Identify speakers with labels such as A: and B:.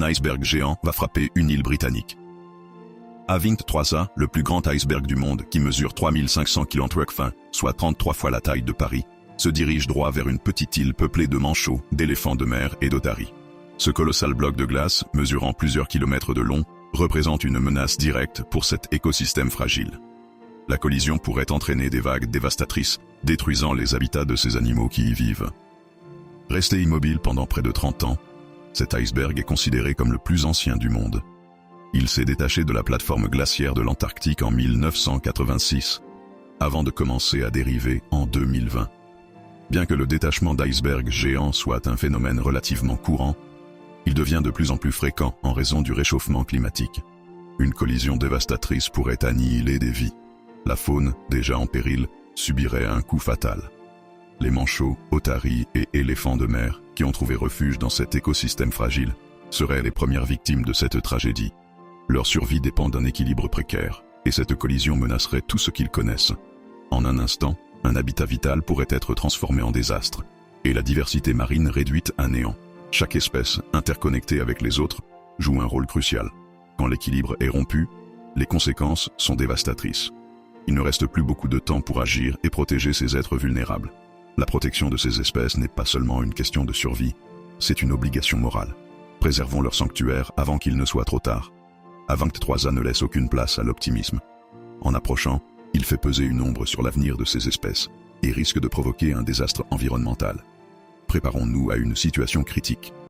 A: un iceberg géant va frapper une île britannique. A23A, le plus grand iceberg du monde qui mesure 3500 km, soit 33 fois la taille de Paris, se dirige droit vers une petite île peuplée de manchots, d'éléphants de mer et d'otaries. Ce colossal bloc de glace, mesurant plusieurs kilomètres de long, représente une menace directe pour cet écosystème fragile. La collision pourrait entraîner des vagues dévastatrices, détruisant les habitats de ces animaux qui y vivent. Resté immobile pendant près de 30 ans, cet iceberg est considéré comme le plus ancien du monde. Il s'est détaché de la plateforme glaciaire de l'Antarctique en 1986, avant de commencer à dériver en 2020. Bien que le détachement d'icebergs géants soit un phénomène relativement courant, il devient de plus en plus fréquent en raison du réchauffement climatique. Une collision dévastatrice pourrait annihiler des vies. La faune, déjà en péril, subirait un coup fatal. Les manchots, otaries et éléphants de mer, qui ont trouvé refuge dans cet écosystème fragile, seraient les premières victimes de cette tragédie. Leur survie dépend d'un équilibre précaire, et cette collision menacerait tout ce qu'ils connaissent. En un instant, un habitat vital pourrait être transformé en désastre, et la diversité marine réduite à néant. Chaque espèce, interconnectée avec les autres, joue un rôle crucial. Quand l'équilibre est rompu, les conséquences sont dévastatrices. Il ne reste plus beaucoup de temps pour agir et protéger ces êtres vulnérables. La protection de ces espèces n'est pas seulement une question de survie, c'est une obligation morale. Préservons leur sanctuaire avant qu'il ne soit trop tard. A23A ne laisse aucune place à l'optimisme. En approchant, il fait peser une ombre sur l'avenir de ces espèces et risque de provoquer un désastre environnemental. Préparons-nous à une situation critique.